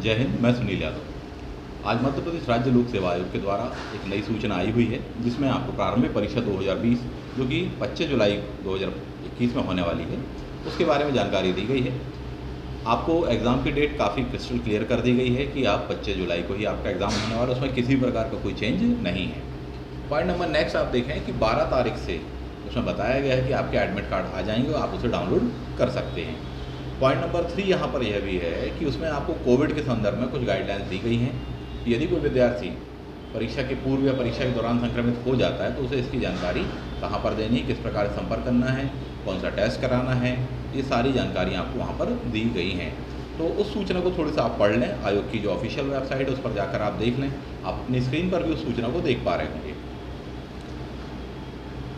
जय हिंद। मैं सुनील यादव। आज मध्य प्रदेश राज्य लोक सेवा आयोग के द्वारा एक नई सूचना आई हुई है जिसमें आपको प्रारंभिक परीक्षा 2020 जो कि 25 जुलाई 2021 में होने वाली है उसके बारे में जानकारी दी गई है। आपको एग्ज़ाम की डेट काफ़ी क्रिस्टल क्लियर कर दी गई है कि आप 25 जुलाई को ही आपका एग्ज़ाम होने वाला है, उसमें किसी प्रकार का कोई चेंज नहीं है। पॉइंट नंबर नेक्स्ट आप देखें कि 12 तारीख से उसमें बताया गया है कि आपके एडमिट कार्ड आ जाएंगे और आप उसे डाउनलोड कर सकते हैं। पॉइंट नंबर 3 यहाँ पर यह भी है कि उसमें आपको कोविड के संदर्भ में कुछ गाइडलाइंस दी गई हैं। यदि कोई विद्यार्थी परीक्षा के पूर्व या परीक्षा के दौरान संक्रमित हो जाता है तो उसे इसकी जानकारी कहाँ पर देनी है, किस प्रकार से संपर्क करना है, कौन सा टेस्ट कराना है, ये सारी जानकारी आपको वहाँ पर दी गई हैं। तो उस सूचना को थोड़ी सा आप पढ़ लें। आयोग की जो ऑफिशियल वेबसाइट है उस पर जाकर आप देख लें। आप अपनी स्क्रीन पर भी उस सूचना को देख पा रहे होंगे।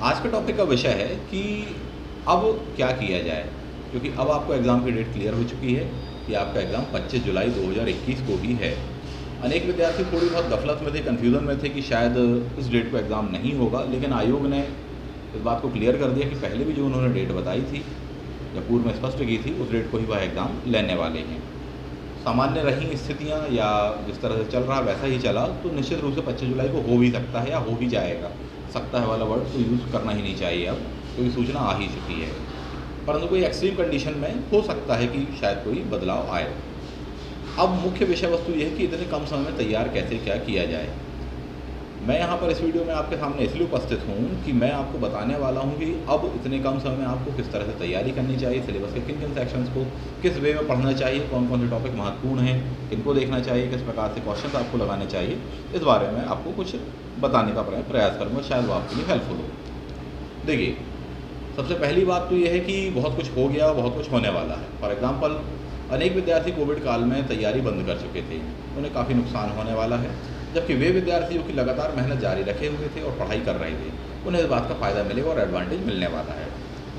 आज के टॉपिक का विषय है कि अब क्या किया जाए, क्योंकि अब आपको एग्ज़ाम की डेट क्लियर हो चुकी है कि आपका एग्ज़ाम 25 जुलाई 2021 को ही है। अनेक विद्यार्थी थोड़ी बहुत गफलत में थे, कन्फ्यूज़न में थे कि शायद इस डेट को एग्ज़ाम नहीं होगा, लेकिन आयोग ने इस बात को क्लियर कर दिया कि पहले भी जो उन्होंने डेट बताई थी या पूर्व में स्पष्ट की थी उस डेट को ही वह एग्ज़ाम लेने वाले हैं। सामान्य रही स्थितियाँ या जिस तरह से चल रहा वैसा ही चला तो निश्चित रूप से 25 जुलाई को हो भी सकता है या हो भी जाएगा। सकता है वाला वर्ड तो यूज़ करना ही नहीं चाहिए अब, क्योंकि सूचना आ ही चुकी है। परंतु कोई एक्सट्रीम कंडीशन में हो सकता है कि शायद कोई बदलाव आए। अब मुख्य विषय वस्तु यह है कि इतने कम समय में तैयार कैसे क्या किया जाए। मैं यहाँ पर इस वीडियो में आपके सामने इसलिए उपस्थित हूँ कि मैं आपको बताने वाला हूँ कि अब इतने कम समय में आपको किस तरह से तैयारी करनी चाहिए, सिलेबस के किन किन सेक्शंस को किस वे में पढ़ना चाहिए, कौन कौन से टॉपिक महत्वपूर्ण हैं, किनको देखना चाहिए, किस प्रकार से क्वेश्चन आपको लगाने चाहिए। इस बारे में आपको कुछ बताने का प्रयास करूँगा, शायद वो आपके लिए हेल्पफुल हो। देखिए, सबसे पहली बात तो यह है कि बहुत कुछ हो गया, बहुत कुछ होने वाला है। फॉर एग्जांपल, अनेक विद्यार्थी कोविड काल में तैयारी बंद कर चुके थे, उन्हें काफ़ी नुकसान होने वाला है। जबकि वे विद्यार्थी जो कि लगातार मेहनत जारी रखे हुए थे और पढ़ाई कर रहे थे, उन्हें इस बात का फ़ायदा मिलेगा और एडवांटेज मिलने वाला है,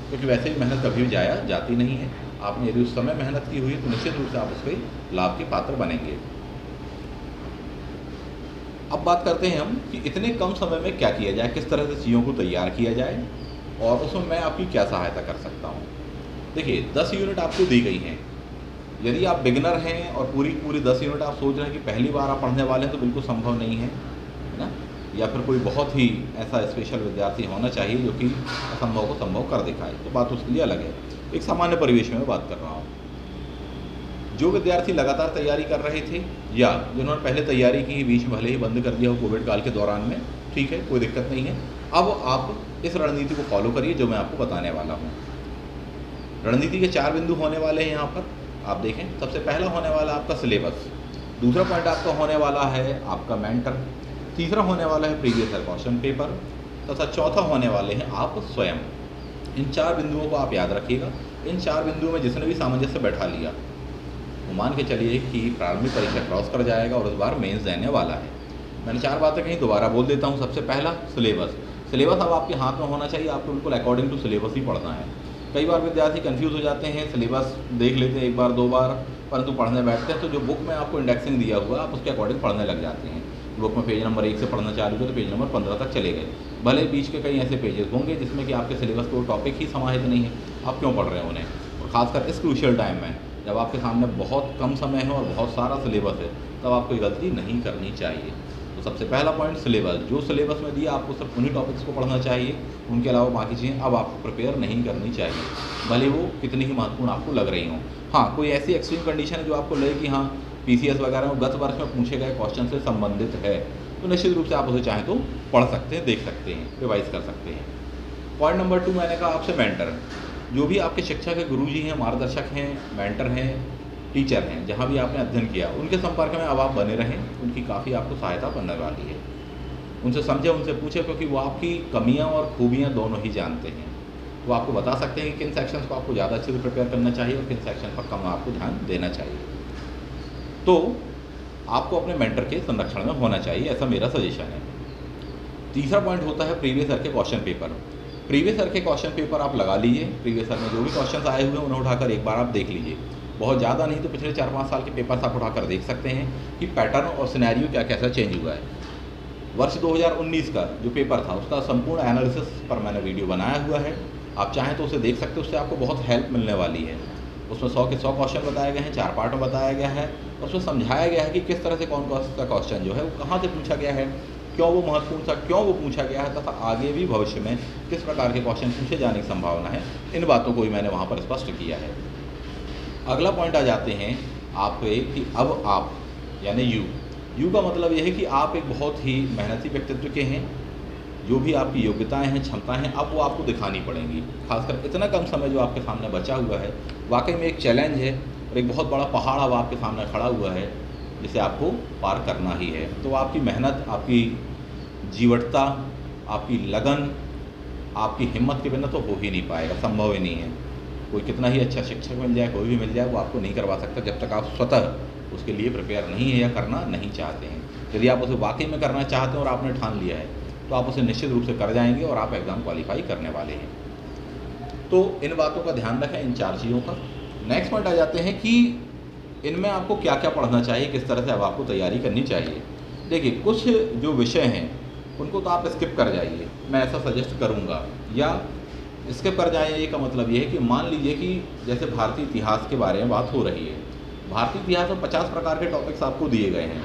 क्योंकि वैसे भी मेहनत कभी भी जाया जाती नहीं है। आपने यदि उस समय मेहनत की हुई है तो निश्चित रूप से आप उसके लाभ के पात्र बनेंगे। अब बात करते हैं हम कि इतने कम समय में क्या किया जाए, किस तरह से चीज़ों को तैयार किया जाए और उसमें मैं आपकी क्या सहायता कर सकता हूँ। देखिए, 10 यूनिट आपको दी गई हैं। यदि आप बिगनर हैं और पूरी 10 यूनिट आप सोच रहे हैं कि पहली बार आप पढ़ने वाले हैं तो बिल्कुल संभव नहीं है ना। या फिर कोई बहुत ही ऐसा स्पेशल विद्यार्थी होना चाहिए जो कि असंभव को संभव कर दिखाए, तो बात उसके लिए अलग है। एक सामान्य परिवेश में बात कर रहा हूँ। जो विद्यार्थी लगातार तैयारी कर रहे थे या जिन्होंने पहले तैयारी की, बीच में भले ही बंद कर दिया हो कोविड काल के दौरान में, ठीक है, कोई दिक्कत नहीं है। अब आप इस रणनीति को फॉलो करिए जो मैं आपको बताने वाला हूँ। रणनीति के 4 बिंदु होने वाले हैं यहाँ पर, आप देखें। सबसे पहला होने वाला आपका सिलेबस, दूसरा पॉइंट आपका होने वाला है आपका मेंटर, तीसरा होने वाला है प्रीवियस ईयर क्वेश्चन पेपर तथा चौथा होने वाले हैं आप स्वयं। इन 4 बिंदुओं को आप याद रखिएगा। इन 4 बिंदुओं में जिसने भी सामंजस्य बैठा लिया वो मान के चलिए कि प्रारंभिक परीक्षा क्रॉस कर जाएगा और इस बार मेंस देने वाला है। मैंने 4 बातें कहीं, दोबारा बोल देता हूँ। सबसे पहला सिलेबस। सिलेबस अब आपके हाथ में होना चाहिए, आपको बिल्कुल अकॉर्डिंग टू सिलेबस ही पढ़ना है। कई बार विद्यार्थी कंफ्यूज हो जाते हैं, सिलेबस देख लेते हैं 1 बार 2 बार, परंतु पढ़ने बैठते हैं तो जो बुक में आपको इंडेक्सिंग दिया हुआ आप उसके अकॉर्डिंग पढ़ने लग जाते हैं। बुक में पेज नंबर 1 से पढ़ना चालू किया तो पेज नंबर 15 तक चले गए। भले बीच के कई ऐसे पेजेस होंगे जिसमें कि आपके सिलेबस को टॉपिक ही समाहित नहीं है, आप क्यों पढ़ रहे हैं उन्हें। और ख़ासकर इस क्रूशियल टाइम में जब आपके सामने बहुत कम समय है और बहुत सारा सिलेबस है, तब आप कोई गलती नहीं करनी चाहिए। तो सबसे पहला पॉइंट सिलेबस। जो सिलेबस में दिया आपको सिर्फ उन्हीं टॉपिक्स को पढ़ना चाहिए, उनके अलावा बाकी चीज़ें अब आपको प्रिपेयर नहीं करनी चाहिए, भले वो कितनी ही महत्वपूर्ण आपको लग रही हों। हाँ, कोई ऐसी एक्सट्रीम कंडीशन है जो आपको लगे कि हाँ पीसीएस वगैरह में गत वर्ष में पूछे गए क्वेश्चन से संबंधित है, तो निश्चित रूप से आप उसे चाहें तो पढ़ सकते हैं, देख सकते हैं, रिवाइज कर सकते हैं। पॉइंट नंबर 2 मैंने कहा आपसे मेंटर। जो भी आपके शिक्षक हैं, गुरुजी हैं, मार्गदर्शक हैं, मेंटर हैं, टीचर हैं, जहाँ भी आपने अध्ययन किया उनके संपर्क में अब आप बने रहें। उनकी काफ़ी आपको सहायता बनने वाली है। उनसे समझें, उनसे पूछें, क्योंकि वो आपकी कमियाँ और खूबियाँ दोनों ही जानते हैं। वो आपको बता सकते हैं कि किन सेक्शंस को आपको ज़्यादा अच्छे से प्रिपेयर करना चाहिए और किन सेक्शन पर कम आपको ध्यान देना चाहिए। तो आपको अपने मेंटर के संरक्षण में होना चाहिए, ऐसा मेरा सजेशन है। तीसरा पॉइंट होता है प्रीवियस ईयर के क्वेश्चन पेपर। प्रीवियस ईयर के क्वेश्चन पेपर आप लगा लीजिए। प्रीवियस ईयर में जो भी क्वेश्चन आए हुए हैं उन्हें उठाकर एक बार आप देख लीजिए। बहुत ज़्यादा नहीं तो पिछले 4-5 साल के पेपर्स आप उठाकर देख सकते हैं कि पैटर्न और सिनेरियो क्या कैसा चेंज हुआ है। वर्ष 2019 का जो पेपर था उसका संपूर्ण एनालिसिस पर मैंने वीडियो बनाया हुआ है, आप चाहें तो उसे देख सकते हो, उससे आपको बहुत हेल्प मिलने वाली है। उसमें 100 के 100 क्वेश्चन बताए गए हैं, 4 पार्ट में बताया गया है। उसमें समझाया गया है कि किस तरह से कौन कौन सा क्वेश्चन जो है वो कहाँ से पूछा गया है, क्यों वो महत्वपूर्ण था, क्यों वो पूछा गया है, तथा आगे भी भविष्य में किस प्रकार के क्वेश्चन पूछे जाने की संभावना है, इन बातों को भी मैंने वहाँ पर स्पष्ट किया है। अगला पॉइंट आ जाते हैं आप पे कि अब आप यानी यू का मतलब यह है कि आप एक बहुत ही मेहनती व्यक्तित्व के हैं। जो भी आपकी योग्यताएं हैं, क्षमताएं हैं, अब वो आपको दिखानी पड़ेंगी। खासकर इतना कम समय जो आपके सामने बचा हुआ है, वाकई में एक चैलेंज है और एक बहुत बड़ा पहाड़ अब आपके सामने खड़ा हुआ है जिसे आपको पार करना ही है। तो आपकी मेहनत, आपकी जीवटता, आपकी लगन, आपकी हिम्मत के बिना तो हो ही नहीं पाएगा, संभव ही नहीं है। कोई कितना ही अच्छा शिक्षक मिल जाए, कोई भी मिल जाए, वो आपको नहीं करवा सकता जब तक आप स्वतः उसके लिए प्रिपेयर नहीं है या करना नहीं चाहते हैं। यदि आप उसे वाकई में करना चाहते हैं और आपने ठान लिया है तो आप उसे निश्चित रूप से कर जाएंगे और आप एग्ज़ाम क्वालिफाई करने वाले हैं। तो इन बातों का ध्यान रखें, इन 4 चीज़ों का। नेक्स्ट पॉइंट आ जाते हैं कि इनमें आपको क्या क्या पढ़ना चाहिए, किस तरह से अब आपको तैयारी करनी चाहिए। देखिए, कुछ जो विषय हैं उनको तो आप स्किप कर जाइए, मैं ऐसा सजेस्ट करूँगा। या स्किप कर जाइए का मतलब ये है कि मान लीजिए कि जैसे भारतीय इतिहास के बारे में बात हो रही है, भारतीय इतिहास में 50 प्रकार के टॉपिक्स आपको दिए गए हैं।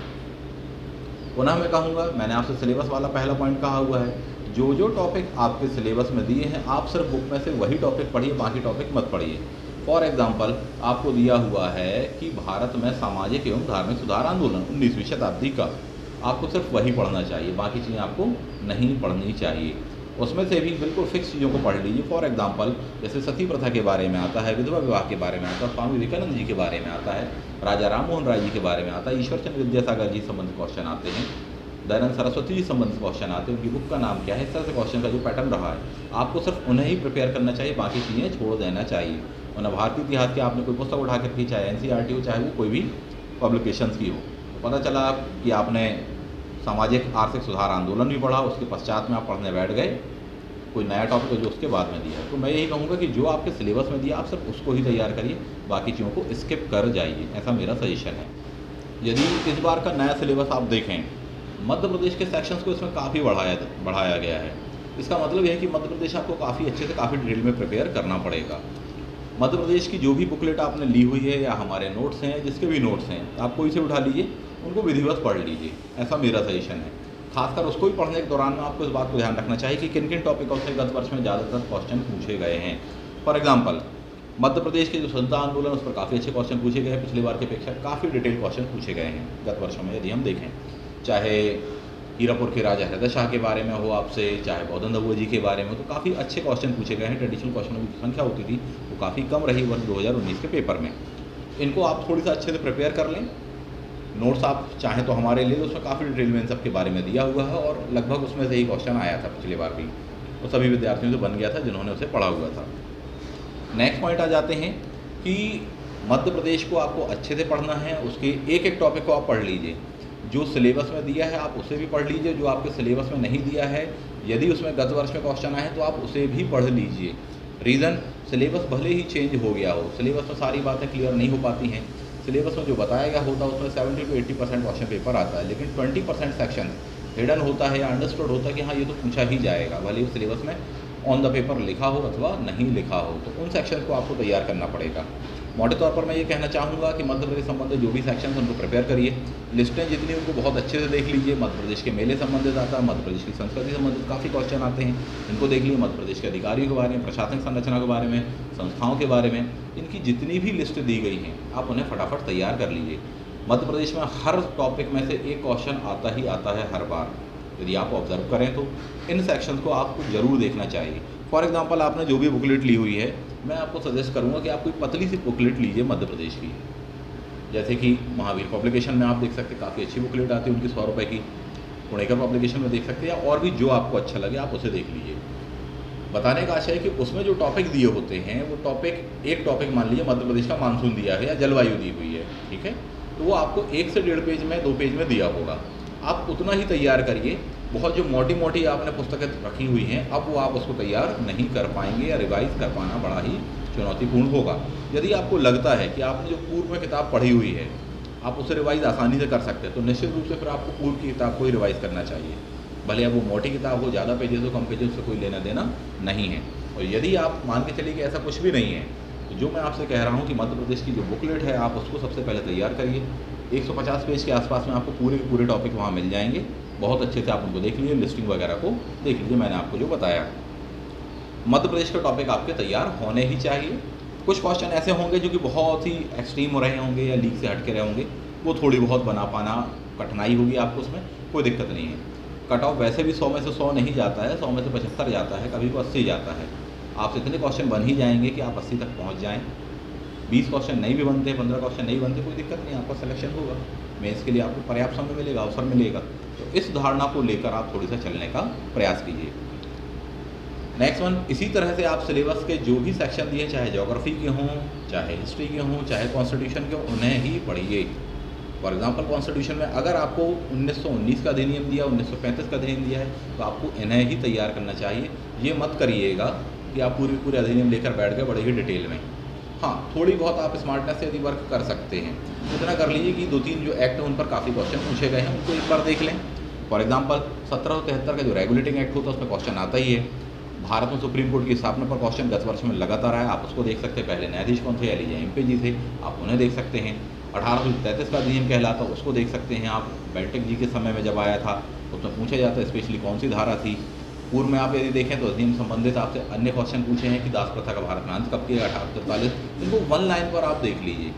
पुनः मैं कहूँगा, मैंने आपसे सिलेबस वाला पहला पॉइंट कहा हुआ है, जो जो टॉपिक आपके सिलेबस में दिए हैं आप सिर्फ बुक में से वही टॉपिक पढ़िए, बाकी टॉपिक मत पढ़िए। फॉर एग्जांपल, आपको दिया हुआ है कि भारत में सामाजिक एवं धार्मिक सुधार आंदोलन 19वीं शताब्दी का, आपको सिर्फ वही पढ़ना चाहिए, बाकी चीज़ें आपको नहीं पढ़नी चाहिए। उसमें से भी बिल्कुल फिक्स चीज़ों को पढ़ लीजिए। फॉर एग्जांपल, जैसे सती प्रथा के बारे में आता है, विधवा विवाह के बारे में आता है, स्वामी विवेकानंद जी के बारे में आता है, राजा राम मोहन राय जी के बारे में आता है, ईश्वर चंद्र विद्यासागर जी संबंधित क्वेश्चन आते हैं, दयानंद सरस्वती जी संबंधित क्वेश्चन आते हैं, उनकी बुक का नाम क्या है, इस तरह से क्वेश्चन का जो पैटर्न रहा है आपको सिर्फ उन्हें ही प्रिपेयर करना चाहिए, बाकी चीज़ें छोड़ देना चाहिए। वरना भारतीय इतिहास की आपने कोई पुस्तक उठा कर की, चाहे NCERT हो, चाहे वो कोई भी पब्लिकेशंस की हो, तो पता चला कि आपने सामाजिक आर्थिक सुधार आंदोलन भी पढ़ा, उसके पश्चात में आप पढ़ने बैठ गए कोई नया टॉपिक जो उसके बाद में दिया है। तो मैं यही कहूँगा कि जो आपके सिलेबस में दिया आप सिर्फ उसको ही तैयार करिए, बाकी चीज़ों को स्किप कर जाइए, ऐसा मेरा सजेशन है। यदि इस बार का नया सिलेबस आप देखें, मध्य प्रदेश के सेक्शंस को इसमें काफ़ी बढ़ाया गया है। इसका मतलब यह है कि मध्य प्रदेश आपको काफ़ी अच्छे से काफ़ी डिटेल में प्रिपेयर करना पड़ेगा। मध्य प्रदेश की जो भी बुकलेट आपने ली हुई है या हमारे नोट्स हैं, जिसके भी नोट्स हैं, आप कोई से उठा लीजिए, उनको विधिवत पढ़ लीजिए, ऐसा मेरा सजेशन है। खासकर उसको भी पढ़ने के दौरान में आपको इस बात को ध्यान रखना चाहिए कि किन किन टॉपिकों से गत वर्ष में ज़्यादातर क्वेश्चन पूछे गए हैं। फॉर एग्जांपल, मध्य प्रदेश के जो स्वतंत्रता आंदोलन, उस पर काफ़ी अच्छे क्वेश्चन पूछे गए हैं, पिछली बार की अपेक्षा काफ़ी डिटेल क्वेश्चन पूछे गए हैं गत वर्षों में। यदि हम देखें, चाहे हीरापुर के राजा हृदय शाह के बारे में हो आपसे, चाहे बौद्धन दबुआ जी के बारे में, तो काफ़ी अच्छे क्वेश्चन पूछे गए हैं। ट्रेडिशनल क्वेश्चनों की संख्या होती थी वो काफ़ी कम रही वर्ष 2019 के पेपर में। इनको आप थोड़ी सा अच्छे से प्रिपेयर कर लें। नोट्स आप चाहें तो हमारे लिए, उसमें काफ़ी डिटेल में इन सब के बारे में दिया हुआ है और लगभग उसमें से ही क्वेश्चन आया था पिछली बार भी, वो सभी विद्यार्थियों से बन गया था जिन्होंने उसे पढ़ा हुआ था। नेक्स्ट पॉइंट आ जाते हैं कि मध्य प्रदेश को आपको अच्छे से पढ़ना है, उसके एक एक टॉपिक को आप पढ़ लीजिए। जो सिलेबस में दिया है आप उसे भी पढ़ लीजिए, जो आपके सिलेबस में नहीं दिया है, यदि उसमें गत वर्ष में क्वेश्चन आए तो आप उसे भी पढ़ लीजिए। रीज़न, सिलेबस भले ही चेंज हो गया हो, सिलेबस में सारी बातें क्लियर नहीं हो पाती हैं। सिलेबस में जो बताया गया होता है उसमें 70 to 80% क्वेश्चन पेपर आता है, लेकिन 20% सेक्शन हिडन होता है या अंडरस्टूड होता है कि हाँ ये तो पूछा ही जाएगा, भले ही सिलेबस में ऑन द पेपर लिखा हो अथवा नहीं लिखा हो। तो उन सेक्शन को आपको तैयार करना पड़ेगा। मोटे तौर पर मैं ये कहना चाहूँगा कि मध्य प्रदेश संबंधित जो भी सेक्शन उनको प्रिपेयर करिए। लिस्टें जितनी उनको बहुत अच्छे से देख लीजिए। मध्य प्रदेश के मेले संबंधित आता है, मध्य प्रदेश की संस्कृति संबंधित काफ़ी क्वेश्चन आते हैं, इनको देख लीजिए। मध्य प्रदेश के अधिकारियों के बारे में, प्रशासनिक संरचना के बारे में, संस्थाओं के बारे में, इनकी जितनी भी लिस्ट दी गई हैं आप उन्हें फटाफट तैयार कर लीजिए। मध्य प्रदेश में हर टॉपिक में से एक क्वेश्चन आता ही आता है हर बार, यदि आप ऑब्जर्व करें तो इन सेक्शंस को आपको ज़रूर देखना चाहिए। फॉर एग्जांपल, आपने जो भी बुकलेट ली हुई है, मैं आपको सजेस्ट करूंगा कि आप कोई पतली सी बुकलेट लीजिए मध्य प्रदेश की, जैसे कि महावीर पब्लिकेशन में आप देख सकते हैं, काफ़ी अच्छी बुकलेट आती है उनकी 100 रुपये की। पुणेकर पब्लिकेशन में देख सकते हैं, या और भी जो आपको अच्छा लगे आप उसे देख लीजिए। बताने का आशय है कि उसमें जो टॉपिक दिए होते हैं वो टॉपिक, एक टॉपिक मान लीजिए मध्य प्रदेश का मानसून दिया है या जलवायु दी हुई है, ठीक है, तो वो आपको 1 से 1.5 पेज में, 2 पेज में दिया होगा। आप उतना ही तैयार करिए। बहुत जो मोटी मोटी आपने पुस्तकें रखी हुई हैं, अब वो आप उसको तैयार नहीं कर पाएंगे या रिवाइज कर पाना बड़ा ही चुनौतीपूर्ण होगा। यदि आपको लगता है कि आपने जो पूर्व में किताब पढ़ी हुई है आप उसे रिवाइज आसानी से कर सकते हैं, तो निश्चित रूप से फिर आपको पूर्व की किताब को ही रिवाइज करना चाहिए। भले अब वो मोटी किताब हो, ज़्यादा पेजेस हो, कम पेजेस से कोई लेना देना नहीं है। और यदि आप मान के चलिए कि ऐसा कुछ भी नहीं है, तो जो मैं आपसे कह रहा हूँ कि मध्य प्रदेश की जो बुकलेट है आप उसको सबसे पहले तैयार करिए। 150 पेज के आसपास में आपको पूरे के पूरे टॉपिक वहाँ मिल जाएंगे। बहुत अच्छे से आप उनको देख लीजिए, लिस्टिंग वगैरह को देख लीजिए, मैंने आपको जो बताया। मध्य प्रदेश का टॉपिक आपके तैयार होने ही चाहिए। कुछ क्वेश्चन ऐसे होंगे जो कि बहुत ही एक्सट्रीम रहे होंगे या लीक से हट के रहे होंगे, वो थोड़ी बहुत बना पाना कठिनाई होगी आपको, उसमें कोई दिक्कत नहीं है। कट ऑफ वैसे भी 100 में से 100 नहीं जाता है, 100 में से 75 जाता है, कभी को 80 जाता है। आपसे इतने क्वेश्चन बन ही जाएंगे कि आप 80 तक पहुंच जाएं। 20 क्वेश्चन नहीं भी बनते, 15 क्वेश्चन नहीं बनते, कोई दिक्कत नहीं, आपका सिलेक्शन होगा। मेंस के लिए आपको पर्याप्त समय मिलेगा, अवसर मिलेगा। तो इस धारणा को लेकर आप थोड़ी सा चलने का प्रयास कीजिए। नेक्स्ट वन, इसी तरह से आप सिलेबस के जो भी सेक्शन दिए, चाहे ज्योग्राफी के हों, चाहे हिस्ट्री के हों, चाहे कॉन्स्टिट्यूशन के हों, उन्हें ही पढ़िए। फॉर एग्जांपल कॉन्स्टिट्यूशन में अगर आपको 1919 का अधिनियम दिया, 1935 का अधिनियम दिया है, तो आपको इन्हें ही तैयार करना चाहिए। ये मत करिएगा कि आप पूरे अधिनियम लेकर बैठ गए बड़े ही डिटेल में। हाँ, थोड़ी बहुत आप स्मार्टनेस से यदि वर्क कर सकते हैं इतना कर लीजिए कि 2-3 जो एक्ट हैं उन पर काफ़ी क्वेश्चन पूछे गए हैं, उनको एक बार देख लें। फॉर एग्जांपल 1773 का जो रेगुलेटिंग एक्ट होता है उसमें क्वेश्चन आता ही है। भारत में सुप्रीम कोर्ट की स्थापना पर क्वेश्चन 10 वर्ष में लगातार आया, आप उसको देख सकते हैं। पहले न्यायाधीश कौन थे, एलिजा एम्पे जी थे, आप उन्हें देख सकते हैं। 1833 का अधिनियम कहलाता, उसको देख सकते हैं आप। बेल्टिक जी के समय में जब आया था उसमें पूछा जाता है स्पेशली कौन सी धारा थी। पूर्व में आप यदि देखें तो अधिनियम संबंधित आपसे अन्य क्वेश्चन पूछे हैं कि दास प्रथा का भारत में अंत कब किया, 1843। इनको वन लाइन पर आप देख लीजिए।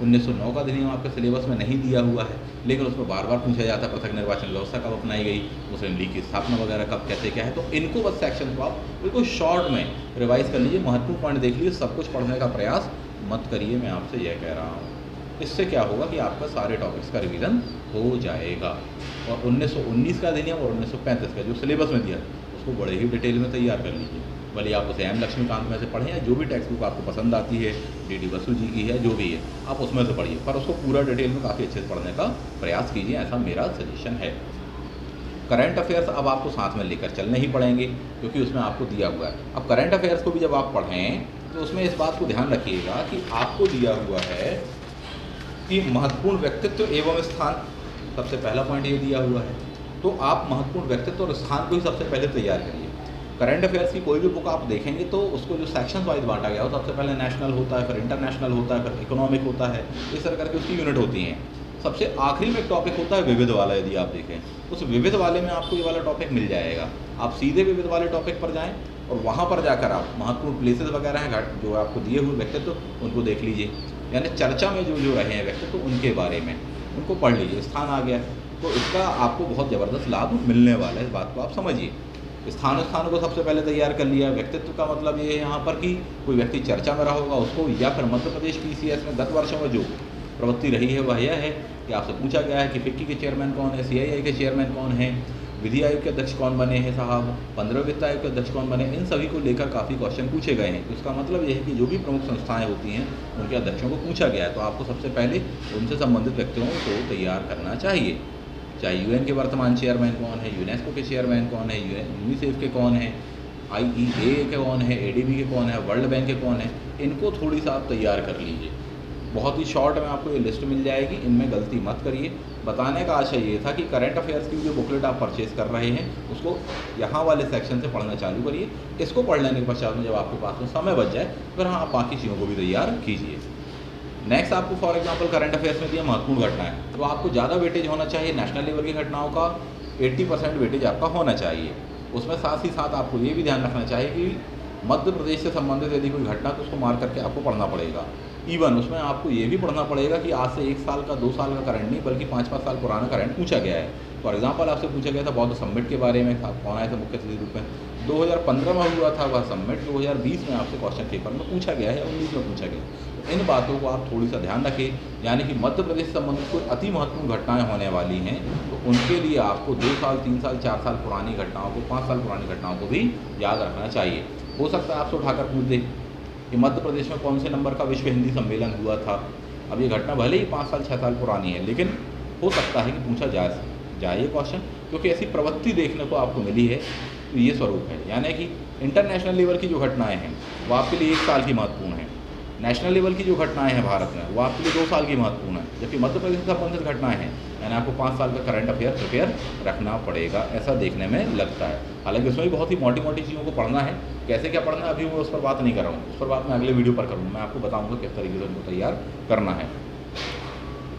1909 का अधिनियम आपके सिलेबस में नहीं दिया हुआ है, लेकिन उसमें बार बार पूछा जाता है पृथक निर्वाचन व्यवस्था कब अपनाई गई, मुस्लिम लीग की स्थापना वगैरह कब, कैसे क्या है। तो इनको बस सेक्शन को आप बिल्कुल शॉर्ट में रिवाइज कर लीजिए, महत्वपूर्ण पॉइंट देख लीजिए, सब कुछ पढ़ने का प्रयास मत करिए, मैं आपसे यह कह रहा हूँ। इससे क्या होगा कि आपका सारे टॉपिक्स का रिवीजन हो जाएगा। और 1919 का अधिनियम और 1935 का जो सिलेबस में दिया उसको बड़े ही डिटेल में तैयार कर लीजिए। भले आप उसे एम लक्ष्मीकांत में से पढ़ें या जो भी टेक्स्ट बुक आपको पसंद आती है, डी बसु जी की है, जो भी है आप उसमें से पढ़िए, पर उसको पूरा डिटेल में काफ़ी अच्छे से पढ़ने का प्रयास कीजिए, ऐसा मेरा सजेशन है। करंट अफेयर्स अब आपको साथ में लेकर चलने ही पड़ेंगे क्योंकि उसमें आपको दिया हुआ है। अब करंट अफेयर्स को भी जब आप पढ़ें तो उसमें इस बात को ध्यान रखिएगा कि आपको दिया हुआ है कि महत्वपूर्ण व्यक्तित्व एवं स्थान, सबसे पहला पॉइंट ये दिया हुआ है। तो आप महत्वपूर्ण व्यक्तित्व और स्थान को ही सबसे पहले तैयार करिए। करंट अफेयर्स की कोई भी बुक आप देखेंगे तो उसको जो सेक्शंस वाइज बांटा गया हो, सबसे पहले नेशनल होता है, फिर इंटरनेशनल होता है, फिर इकोनॉमिक होता है, इस तरह करके उसकी यूनिट होती हैं। सबसे आखिरी में एक टॉपिक होता है विविध वाला। यदि आप देखें उस विविध वाले में आपको ये वाला टॉपिक मिल जाएगा। आप सीधे विविध वाले टॉपिक पर जाएँ और वहाँ पर जाकर आप महत्वपूर्ण प्लेसेस वगैरह हैं जो आपको दिए हुए व्यक्तित्व उनको देख लीजिए, यानी चर्चा में जो रहे हैं व्यक्तित्व उनके बारे में उनको पढ़ लीजिए। स्थान आ गया तो इसका आपको बहुत ज़बरदस्त लाभ मिलने वाला है, इस बात को आप समझिए। स्थानों को सबसे पहले तैयार कर लिया। व्यक्तित्व का मतलब ये है यहाँ पर कि कोई व्यक्ति चर्चा में रहा होगा उसको, या फिर मध्य प्रदेश PCS में गत वर्षों में जो प्रवृत्ति रही है वह यह है कि आपसे पूछा गया है कि फिक्की के चेयरमैन कौन है, CII के चेयरमैन कौन है, विधि आयोग के अध्यक्ष कौन बने हैं साहब, 15वें वित्त आयोग के अध्यक्ष कौन बने, इन सभी को लेकर काफ़ी क्वेश्चन पूछे गए हैं। तो इसका मतलब यह है कि जो भी प्रमुख संस्थाएं होती हैं उनके अध्यक्षों को पूछा गया है, तो आपको सबसे पहले उनसे संबंधित व्यक्तियों को तैयार करना चाहिए। चाहे UN के वर्तमान चेयरमैन कौन है, यूनेस्को के चेयरमैन कौन है, यूनिसेफ के कौन है, IEA के कौन है, ADB के कौन है, वर्ल्ड बैंक के कौन है, इनको थोड़ी सा आप तैयार कर लीजिए। बहुत ही शॉर्ट में आपको ये लिस्ट मिल जाएगी, इनमें गलती मत करिए। बताने का आशय ये था कि करंट अफेयर्स की जो बुकलेट आप परचेज़ कर रहे हैं उसको यहाँ वाले सेक्शन से पढ़ना चालू करिए। इसको पढ़ लेने के पश्चात में जब आपके पास में समय बच जाए फिर हाँ आप बाकी चीज़ों को भी तैयार कीजिए। नेक्स्ट आपको फॉर एग्जांपल करंट अफेयर्स में दिया महत्वपूर्ण घटनाएं, तो आपको ज़्यादा वेटेज होना चाहिए। नेशनल लेवल की घटनाओं का 80% वेटेज आपका होना चाहिए। उसमें साथ ही साथ आपको ये भी ध्यान रखना चाहिए कि मध्य प्रदेश से संबंधित यदि कोई घटना तो उसको मार करके आपको पढ़ना पड़ेगा। इवन उसमें आपको ये भी पढ़ना पड़ेगा कि आज से 1 साल का 2 साल का करंट नहीं बल्कि 5-5 साल पुराना करंट पूछा गया है। फॉर एग्जांपल आपसे पूछा गया था बौद्ध समिट के बारे में, कौन आया था मुख्य अतिथि रूप में, 2015 में हुआ था वह समिट, 2020 में आपसे क्वेश्चन पेपर में पूछा गया है, 19 में पूछा गया। तो इन बातों को आप थोड़ी सा ध्यान रखें, यानी कि मध्य प्रदेश से संबंधित कोई अति महत्वपूर्ण घटनाएं होने वाली हैं तो उनके लिए आपको 2 साल 3 साल 4 साल पुरानी घटनाओं को, 5 साल पुरानी घटनाओं को भी याद रखना चाहिए। हो सकता है आपसे उठाकर पूछ दे कि मध्य प्रदेश में कौन से नंबर का विश्व हिंदी सम्मेलन हुआ था। अब ये घटना भले ही 5 साल 6 साल पुरानी है, लेकिन हो सकता है कि पूछा जाए ये क्वेश्चन, क्योंकि ऐसी प्रवृत्ति देखने को आपको मिली है। तो ये स्वरूप है, यानी कि इंटरनेशनल लेवल की जो घटनाएं हैं वो आपके लिए 1 साल की महत्वपूर्ण है, नेशनल लेवल की जो घटनाएं हैं भारत में वो आपके लिए 2 साल की महत्वपूर्ण है, जबकि मध्य प्रदेश से संबंधित घटनाएं हैं यानी आपको 5 साल का करंट अफेयर प्रिपेयर रखना पड़ेगा, ऐसा देखने में लगता है। हालांकि उसमें भी बहुत ही मोटी मोटी चीज़ों को पढ़ना है, कैसे क्या पढ़ना है अभी मैं उस पर बात नहीं कर रहा हूँ, उस पर बात मैं अगले वीडियो पर करूँगा, मैं आपको बताऊँगा किस तरीके से उनको तैयार करना है।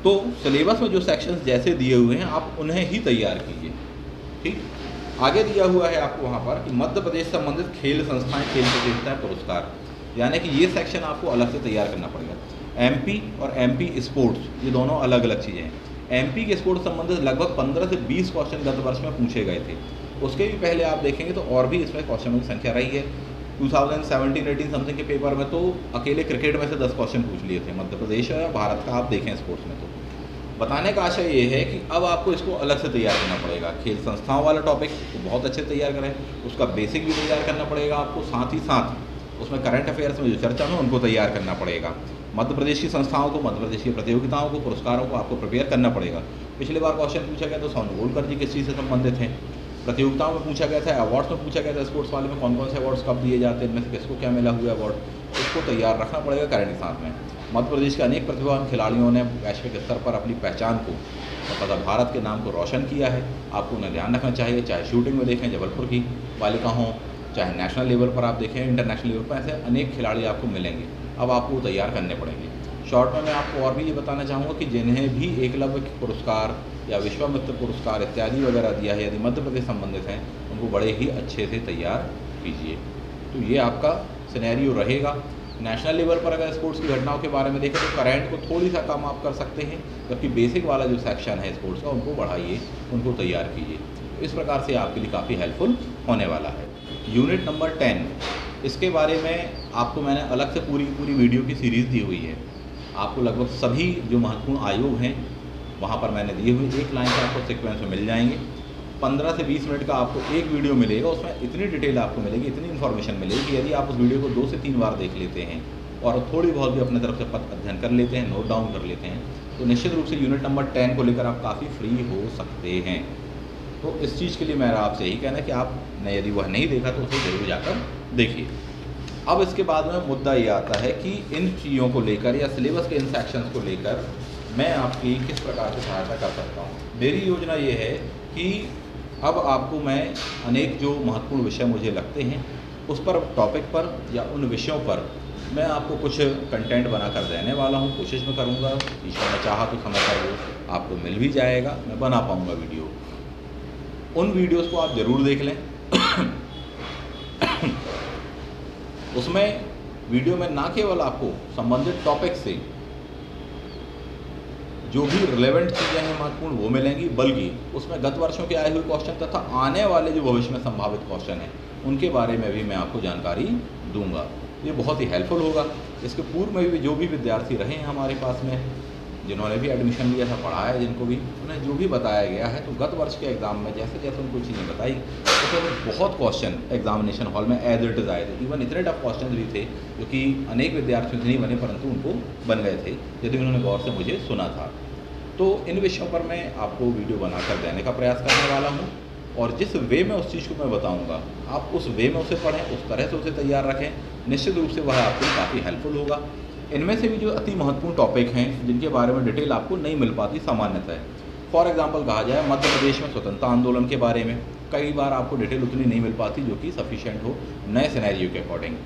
तो सिलेबस में जो सेक्शंस जैसे दिए हुए हैं आप उन्हें ही तैयार कीजिए। ठीक, आगे दिया हुआ है आपको वहाँ पर कि मध्य प्रदेश से संबंधित खेल संस्थाएं, खेल प्रतियोगिताएं, पुरस्कार, यानी कि ये सेक्शन आपको अलग से तैयार करना पड़ेगा। एमपी और एमपी स्पोर्ट्स ये दोनों अलग अलग चीज़ें हैं। एमपी के स्पोर्ट्स संबंधित लगभग 15 से 20 क्वेश्चन गत वर्ष में पूछे गए थे, उसके भी पहले आप देखेंगे तो और भी इसमें क्वेश्चनों की संख्या रही है। 2017-18 समथिंग के पेपर में तो अकेले क्रिकेट में से 10 क्वेश्चन पूछ लिए थे मध्य प्रदेश और भारत का, आप देखें स्पोर्ट्स में। तो बताने का आशय ये है कि अब आपको इसको अलग से तैयार करना पड़ेगा। खेल संस्थाओं वाला टॉपिक तो बहुत अच्छे तैयार करें, उसका बेसिक भी तैयार करना पड़ेगा आपको, साथ ही साथ उसमें करंट अफेयर्स में जो चर्चा हो उनको तैयार करना पड़ेगा। मध्य प्रदेश की संस्थाओं को, मध्य प्रदेश की प्रतियोगिताओं को, पुरस्कारों को आपको प्रिपेयर करना पड़ेगा। पिछली बार क्वेश्चन पूछा गया तो सोनू गोलकर जी किस चीज़ से संबंधित हैं, प्रतियोगिताओं में पूछा गया था, अवार्ड्स में पूछा गया था, स्पोर्ट्स वाले में कौन कौन से अवार्ड्स कब दिए जाते हैं, इनमें से किसको क्या मिला हुआ अवार्ड, उसको तैयार रखना पड़ेगा करंट के साथ में। मध्य प्रदेश के अनेक प्रतिभावान खिलाड़ियों ने वैश्विक स्तर पर अपनी पहचान को, तथा भारत के नाम को रोशन किया है, आपको उन्हें ध्यान रखना चाहिए। चाहे शूटिंग में देखें जबलपुर की बालिका हों, चाहे नेशनल लेवल पर आप देखें, इंटरनेशनल लेवल पर, ऐसे अनेक खिलाड़ी आपको मिलेंगे, अब आपको तैयार करने पड़ेंगे। शॉर्ट में मैं आपको और भी ये बताना चाहूँगा कि जिन्हें भी एकलव्य पुरस्कार या विश्वामित्र पुरस्कार इत्यादि वगैरह दिया है, यदि मध्य प्रदेश संबंधित हैं, उनको बड़े ही अच्छे से तैयार कीजिए। तो ये आपका सिनेरियो रहेगा। नेशनल लेवल पर अगर स्पोर्ट्स की घटनाओं के बारे में देखें तो करंट को थोड़ी सा कम आप कर सकते हैं, जबकि बेसिक वाला जो सेक्शन है स्पोर्ट्स का उनको बढ़ाइए, उनको तैयार कीजिए। तो इस प्रकार से आपके लिए काफ़ी हेल्पफुल होने वाला है। यूनिट नंबर 10, इसके बारे में आपको मैंने अलग से पूरी वीडियो की सीरीज़ दी हुई है। आपको लगभग सभी जो महत्वपूर्ण आयोग हैं वहाँ पर मैंने दिए हुए एक लाइन से आपको सीक्वेंस में मिल जाएंगे। 15 से 20 मिनट का आपको एक वीडियो मिलेगा, उसमें इतनी डिटेल आपको मिलेगी, इतनी इन्फॉर्मेशन मिलेगी कि यदि आप उस वीडियो को 2 से 3 बार देख लेते हैं और थोड़ी बहुत भी अपने तरफ से अध्ययन कर लेते हैं, नोट डाउन कर लेते हैं, तो निश्चित रूप से यूनिट नंबर 10 को लेकर आप काफ़ी फ्री हो सकते हैं। तो इस चीज़ के लिए मेरा आपसे यही कहना है कि आपने यदि वह नहीं देखा तो उसे जरूर जाकर देखिए। अब इसके बाद में मुद्दा ये आता है कि इन चीज़ों को लेकर या सिलेबस के इन सेक्शंस को लेकर मैं आपकी किस प्रकार से सहायता कर सकता हूँ। मेरी योजना ये है कि अब आपको मैं अनेक जो महत्वपूर्ण विषय मुझे लगते हैं उस पर, टॉपिक पर या उन विषयों पर मैं आपको कुछ कंटेंट बनाकर देने वाला हूँ। कोशिश में करूँगा, ईश्वर ने चाहा तो समय पर वो आपको मिल भी जाएगा, मैं बना पाऊँगा वीडियो। उन वीडियोस को आप ज़रूर देख लें। उसमें वीडियो में ना केवल आपको संबंधित टॉपिक से जो भी रिलेवेंट चीज़ें हैं महत्वपूर्ण वो मिलेंगी, बल्कि उसमें गत वर्षों के आए हुए क्वेश्चन तथा आने वाले जो भविष्य में संभावित क्वेश्चन हैं उनके बारे में भी मैं आपको जानकारी दूंगा। ये बहुत ही हेल्पफुल होगा। इसके पूर्व में भी जो भी विद्यार्थी रहे हैं हमारे पास में, जिन्होंने भी एडमिशन लिया था, पढ़ा है, जिनको भी, उन्हें जो भी बताया गया है, तो गत वर्ष के एग्ज़ाम में जैसे जैसे उनको चीज़ें बताई तो फिर बहुत क्वेश्चन एग्जामिनेशन हॉल में एज इट इज़ आए थे। इवन इतने टफ क्वेश्चन भी थे जो कि अनेक विद्यार्थियों से नहीं बने, परंतु उनको बन गए थे यदि उन्होंने गौर से मुझे सुना था। तो इन विषयों पर मैं आपको वीडियो बनाकर देने का प्रयास करने वाला हूँ, और जिस वे में उस चीज़ को मैं बताऊँगा आप उस वे में उसे पढ़ें, उस तरह से उसे तैयार रखें, निश्चित रूप से वह आपके लिए काफ़ी हेल्पफुल होगा। इनमें से भी जो अति महत्वपूर्ण टॉपिक हैं जिनके बारे में डिटेल आपको नहीं मिल पाती सामान्यतः, फॉर एग्जांपल कहा जाए मध्य प्रदेश में स्वतंत्रता आंदोलन के बारे में कई बार आपको डिटेल उतनी नहीं मिल पाती जो कि सफिशिएंट हो नए सिनेरियो के अकॉर्डिंग।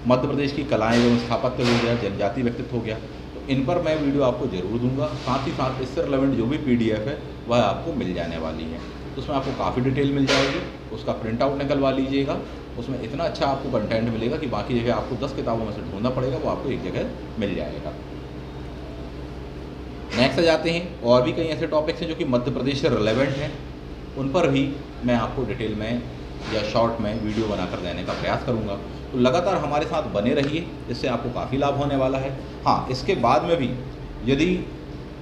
मध्य प्रदेश की कलाएँ एवं स्थापत्य हो गया, जनजाति व्यक्तित्व हो गया, तो इन पर मैं वीडियो आपको ज़रूर दूंगा। साथ ही साथ इससे रिलेवेंट जो भी PDF है वह आपको मिल जाने वाली है, तो उसमें आपको काफ़ी डिटेल मिल जाएगी। उसका प्रिंट आउट निकलवा लीजिएगा, उसमें इतना अच्छा आपको कंटेंट मिलेगा कि बाकी जगह आपको 10 किताबों में से ढूंढना पड़ेगा, वो आपको एक जगह मिल जाएगा। नेक्स्ट आ जाते हैं, और भी कई ऐसे टॉपिक्स हैं जो कि मध्य प्रदेश से रिलेवेंट हैं, उन पर भी मैं आपको डिटेल में या शॉर्ट में वीडियो बनाकर देने का प्रयास करूंगा। तो लगातार हमारे साथ बने रहिए, इससे आपको काफ़ी लाभ होने वाला है। हाँ, इसके बाद में भी यदि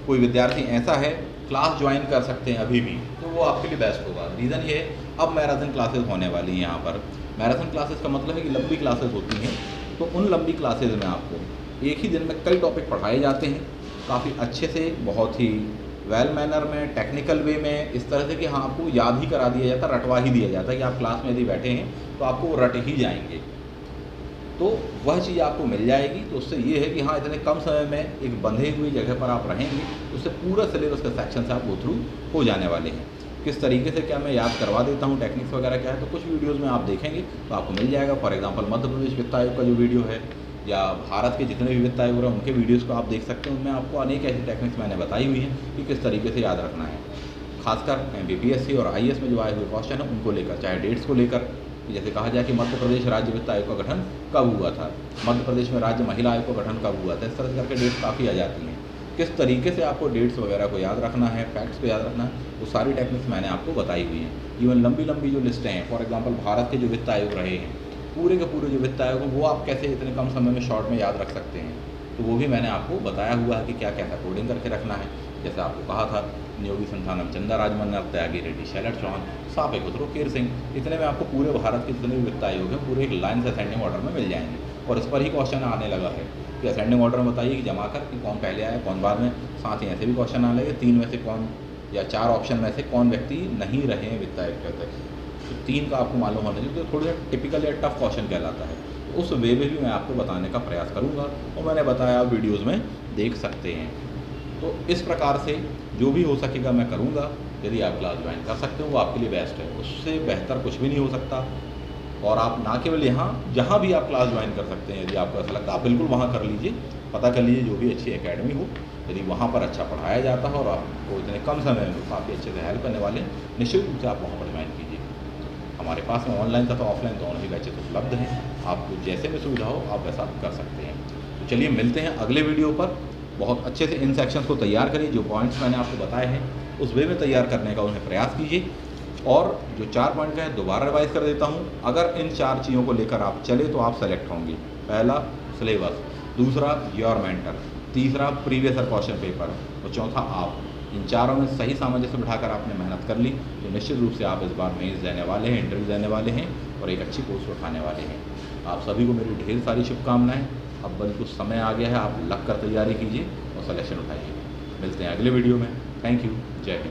कोई विद्यार्थी ऐसा है क्लास ज्वाइन कर सकते हैं अभी भी, तो वो आपके लिए बेस्ट होगा। रीज़न ये है, अब मैराथन क्लासेस होने वाली हैं यहाँ पर। मैराथन क्लासेस का मतलब है कि लंबी क्लासेस होती हैं, तो उन लंबी क्लासेस में आपको एक ही दिन में कई टॉपिक पढ़ाए जाते हैं, काफ़ी अच्छे से, बहुत ही वेल मैनर में, टेक्निकल वे में, इस तरह से कि हाँ आपको याद ही करा दिया जाता है, रटवा ही दिया जाता है कि आप क्लास में यदि बैठे हैं तो आपको वो रट ही जाएंगे। तो वह चीज़ आपको मिल जाएगी। तो उससे ये है कि हाँ, इतने कम समय में एक बंधे हुई जगह पर आप रहेंगे, उससे पूरा सिलेबस का सेक्शन से आप गो थ्रू हो जाने वाले हैं। किस तरीके से क्या मैं याद करवा देता हूँ, टेक्निक्स वगैरह क्या है, तो कुछ वीडियोज़ में आप देखेंगे तो आपको मिल जाएगा। फॉर एग्जाम्पल मध्य प्रदेश वित्त आयोग का जो वीडियो है, या भारत के जितने भी वित्त आयोग हैं उनके वीडियोज़ को आप देख सकते हैं। उनमें आपको अनेक ऐसी टेक्निक्स मैंने बताई हुई हैं कि किस तरीके से याद रखना है। खासकर बीपीएससी और आईएएस में जो आए हुए क्वेश्चन हैं उनको लेकर, चाहे डेट्स को लेकर, जैसे कहा जाए कि मध्य प्रदेश राज्य वित्त आयोग का गठन कब हुआ था, मध्य प्रदेश में राज्य महिला आयोग का गठन कब हुआ था, इस तरह से करके डेट्स काफ़ी आ जाती हैं। किस तरीके से आपको डेट्स वगैरह को याद रखना है, फैक्ट्स को याद रखना है, वो सारी टेक्निक्स मैंने आपको बताई हुई हैं। इवन लंबी लंबी जो लिस्टें हैं, फॉर एग्जांपल भारत के जो वित्त आयोग रहे हैं, पूरे के पूरे जो वित्त आयोग हैं वो आप कैसे इतने कम समय में शॉर्ट में याद रख सकते हैं, तो वो भी मैंने आपको बताया हुआ है कि क्या क्या कोडिंग करके रखना है। जैसे आपको कहा था नियोगी संस्थानम चंदा राजमन्ना, त्यागी रेड्डी, शैलर चौहान, सापे खुसरो, केर सिंह, इतने में आपको पूरे भारत के जितने भी वित्त आयोग हैं पूरे एक लाइन से असेंडिंग ऑर्डर में मिल जाएंगे। और इस पर ही क्वेश्चन आने लगा है कि असेंडिंग ऑर्डर में बताइए कि जमा कर कि कौन पहले आया कौन बाद में। साथ ही ऐसे भी क्वेश्चन आने लगे 3 में से कौन, या 4 ऑप्शन में से कौन व्यक्ति नहीं रहे हैं वित्त आयोग के अध्यक्ष, तो 3 का आपको मालूम होना चाहिए। तो थोड़ा टिपिकल या टफ क्वेश्चन कहलाता है, तो उस वे में भी मैं आपको बताने का प्रयास करूँगा, और मैंने बताया आप वीडियोज़ में देख सकते हैं। तो इस प्रकार से जो भी हो सकेगा मैं करूँगा। यदि आप क्लास ज्वाइन कर सकते हो वो आपके लिए बेस्ट है, उससे बेहतर कुछ भी नहीं हो सकता। और आप ना केवल यहाँ, जहाँ भी आप क्लास ज्वाइन कर सकते हैं, यदि आपको ऐसा लगता है आप बिल्कुल वहाँ कर लीजिए, पता कर लीजिए जो भी अच्छी एकेडमी हो, यदि वहाँ पर अच्छा पढ़ाया जाता है और आपको इतने कम समय में काफ़ी अच्छे से हेल्प करने वाले, निश्चित रूप से आप वहाँ पर ज्वाइन कीजिए। हमारे पास में ऑनलाइन तथा ऑफलाइन दोनों ही बैचेस उपलब्ध हैं, आपको जैसे भी सुविधा हो आप वैसा कर सकते हैं। तो चलिए मिलते हैं अगले वीडियो पर। बहुत अच्छे से इन सेक्शंस को तैयार करिए, जो पॉइंट्स मैंने आपको बताए हैं उस वे में तैयार करने का उन्हें प्रयास कीजिए। और जो 4 पॉइंट का है दोबारा रिवाइज कर देता हूँ। अगर इन 4 चीज़ों को लेकर आप चले तो आप सेलेक्ट होंगे। पहला सिलेबस, दूसरा योर मेंटर, तीसरा प्रीवियस ईयर क्वेश्चन पेपर, और चौथा आप। इन चारों में सही सामंजस्य बिठाकर आपने मेहनत कर ली तो निश्चित रूप से आप इस बार मेंस देने वाले हैं, इंटरव्यू देने वाले हैं और एक अच्छी पोस्ट उठाने वाले हैं। आप सभी को मेरी ढेर सारी शुभकामनाएं। अब बिल्कुल समय आ गया है, आप लग कर तैयारी कीजिए और सिलेक्शन उठाइए। मिलते हैं अगले वीडियो में। Thank you. जय हिंद।